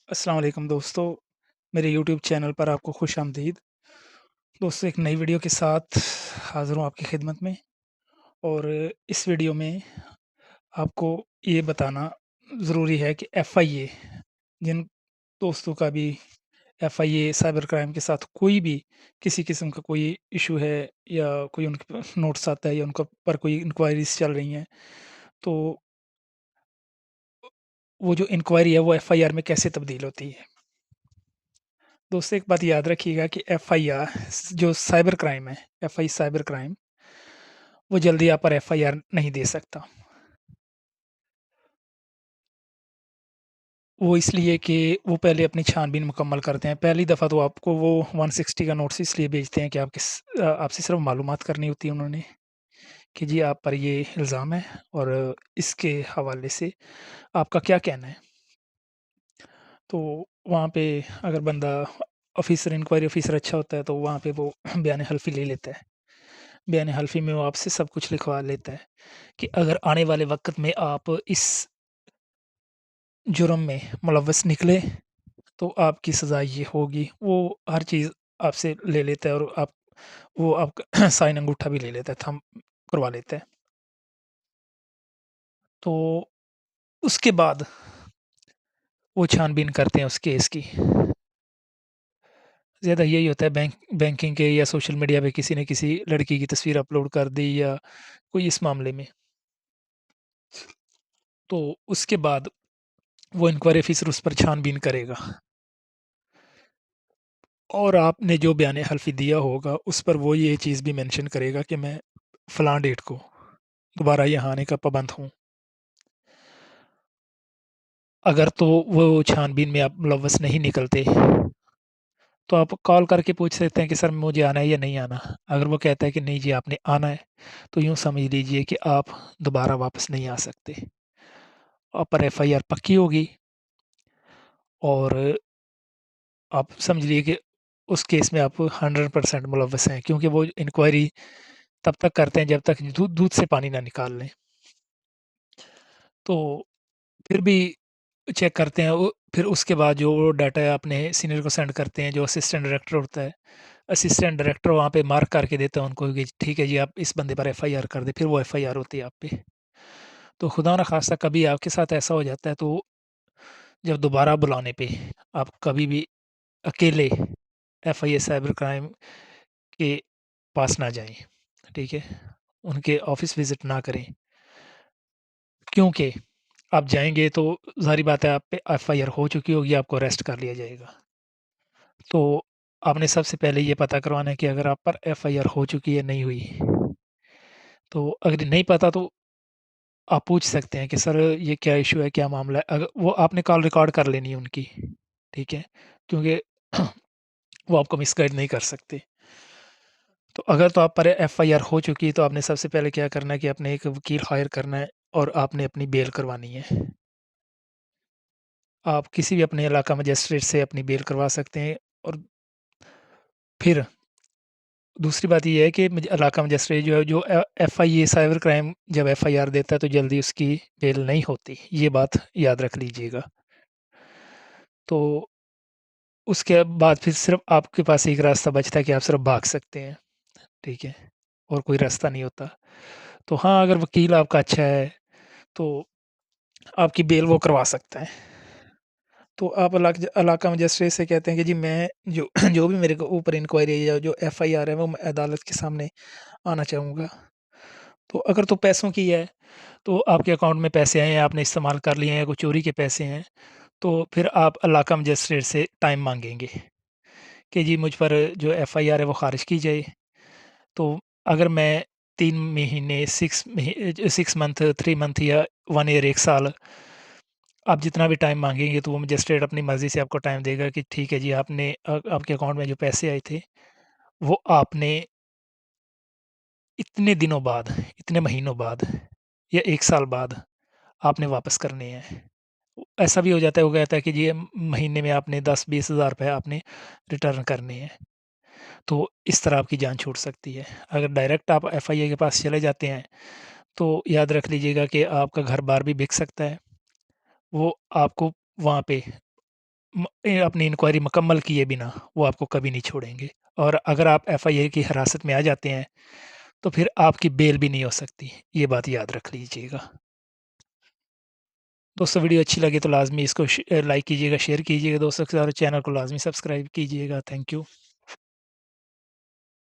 अस्सलाम वालेकुम दोस्तों, मेरे यूट्यूब चैनल पर आपको खुश-आमदीद। दोस्तों एक नई वीडियो के साथ हाज़िर हूँ आपकी खिदमत में और इस वीडियो में आपको ये बताना ज़रूरी है कि एफ़आईए जिन दोस्तों का भी एफ़आईए साइबर क्राइम के साथ कोई भी किसी किस्म का कोई इश्यू है या कोई उनके पास नोटिस आता है या उनका पर कोई इंक्वायरीज़ चल रही हैं, तो वो जो इंक्वायरी है वो एफ़आईआर में कैसे तब्दील होती है। दोस्तों एक बात याद रखिएगा कि एफआईआर जो साइबर क्राइम है, एफआई साइबर क्राइम, वो जल्दी आप पर एफआईआर नहीं दे सकता। वो इसलिए कि वो पहले अपनी छानबीन मुकम्मल करते हैं। पहली दफ़ा तो आपको वो 160 का नोटिस इसलिए भेजते हैं कि आपसे सिर्फ़ मालूमात करनी होती है उन्होंने कि जी आप पर ये इल्ज़ाम है और इसके हवाले से आपका क्या कहना है? तो वहाँ पे अगर बंदा ऑफ़िसर इंक्वायरी ऑफ़िसर अच्छा होता है तो वहाँ पे वो बयान हल्फ़ी ले लेता है। बयान हल्फ़ी में वो आपसे सब कुछ लिखवा लेता है कि अगर आने वाले वक़्त में आप इस जुर्म में मुलव्वस निकले, तो आपकी सज़ा ये होगी। वो हर चीज़ आपसे ले लेता है और वो आपका साइन अंगूठा भी ले लेता है, थंब करवा लेता है। तो उसके बाद वो छानबीन करते हैं उस केस की। ज़्यादा यही होता है बैंकिंग के या सोशल मीडिया पे किसी ने किसी लड़की की तस्वीर अपलोड कर दी या कोई इस मामले में। तो उसके बाद वो इंक्वायरी ऑफ़िसर उस पर छानबीन करेगा और आपने जो बयान हल्फ़ी दिया होगा, उस पर वो ये चीज़ भी मेंशन करेगा कि मैं फलाँ डेट को दोबारा यहाँ आने का पाबंद हूँ। अगर तो वो छानबीन में आप मुलव्वस नहीं निकलते, तो आप कॉल करके पूछ सकते हैं कि सर मुझे आना है या नहीं आना? अगर वो कहता है कि नहीं जी आपने आना है, तो यूँ समझ लीजिए कि आप दोबारा वापस नहीं आ सकते। आप पर एफ़आईआर पक्की होगी और आप समझ लीजिए कि उस केस में आप 100% मुलव्वस हैं क्योंकि वो इंक्वायरी तब तक करते हैं जब तक दूध दूध से पानी ना निकाल लें। तो फिर भी चेक करते हैं वो फिर उसके बाद जो वो डाटा है अपने सीनियर को सेंड करते हैं, जो असिस्टेंट डायरेक्टर होता है। असिस्टेंट डायरेक्टर वहाँ पे मार्क करके देता है उनको कि ठीक है जी, आप इस बंदे पर एफ़आईआर कर दें, फिर वो एफ़आईआर होती है आप पे। तो खुदा ना ख़ास्ता कभी आपके साथ ऐसा हो जाता है तो जब दोबारा बुलाने पे आप कभी भी अकेले एफ़आईए साइबर क्राइम के पास ना जाएँ, ठीक है? उनके ऑफ़िस विज़िट ना करें, क्योंकि आप जाएँगे तो ज़ाहिर बात है आप पे एफ़आईआर हो चुकी होगी, आपको अरेस्ट कर लिया जाएगा। तो आपने सबसे पहले ये पता करवाना है कि अगर आप पर एफ़आईआर हो चुकी है, नहीं हुई। तो अगर नहीं पता तो आप पूछ सकते हैं कि सर ये क्या इश्यू है, क्या मामला है? अगर वो आपने कॉल रिकॉर्ड कर लेनी है उनकी, ठीक है? क्योंकि वो आपको मिसगाइड नहीं कर सकते। तो अगर तो आप पर एफ़आईआर हो चुकी है, तो आपने सबसे पहले क्या करना है कि आपने एक वकील हायर करना है और आपने अपनी बेल करवानी है। आप किसी भी अपने इलाका मजिस्ट्रेट से अपनी बेल करवा सकते हैं और फिर दूसरी बात ये है कि इलाका मजिस्ट्रेट जो है जो एफ़आईए साइबर क्राइम जब एफ़आईआर देता है तो जल्दी उसकी बेल नहीं होती। ये बात याद रख लीजिएगा। तो उसके बाद फिर सिर्फ़ आपके पास एक रास्ता बचता है कि आप सिर्फ़ भाग सकते हैं, ठीक है? और कोई रास्ता नहीं होता। तो हाँ, अगर वकील आपका अच्छा है, तो आपकी बेल वो करवा सकता है। तो आप इलाका मजिस्ट्रेट से कहते हैं कि जी मैं जो जो भी मेरे को ऊपर इंक्वायरी है या जो एफ़आईआर है वो मैं अदालत के सामने आना चाहूँगा। तो अगर तो पैसों की है, तो आपके अकाउंट में पैसे आए हैं, आपने इस्तेमाल कर लिए हैं, कोई चोरी के पैसे हैं, तो फिर आप इलाका मजिस्ट्रेट से टाइम माँगेंगे कि जी मुझ पर जो एफ़आईआर है वो ख़ारिज की जाए। तो अगर मैं 3 महीने 6 मंथ, 3 मंथ या 1 ईयर 1 साल आप जितना भी टाइम माँगेंगे तो वो मजिस्ट्रेट अपनी मर्ज़ी से आपको टाइम देगा कि ठीक है जी आपने आपके अकाउंट में जो पैसे आए थे, वो आपने इतने दिनों बाद, इतने महीनों बाद या 1 साल बाद आपने वापस करने हैं। ऐसा भी हो जाता है, वो कहता है कि जी महीने में आपने 10-20 हज़ार रुपए आपने रिटर्न करने हैं। तो इस तरह आपकी जान छूट सकती है। अगर डायरेक्ट आप एफआईए के पास चले जाते हैं, तो याद रख लीजिएगा कि आपका घर-बार भी बिक सकता है। वो आपको वहाँ पे अपनी इंक्वायरी मुकम्मल किए बिना वो आपको कभी नहीं छोड़ेंगे। और अगर आप एफआईए की हिरासत में आ जाते हैं, तो फिर आपकी बेल भी नहीं हो सकती। ये बात याद रख लीजिएगा। दोस्तों वीडियो अच्छी लगी तो लाज़मी इसको लाइक कीजिएगा, शेयर कीजिएगा दोस्तों के साथ और चैनल को लाज़मी सब्सक्राइब कीजिएगा। Thank you.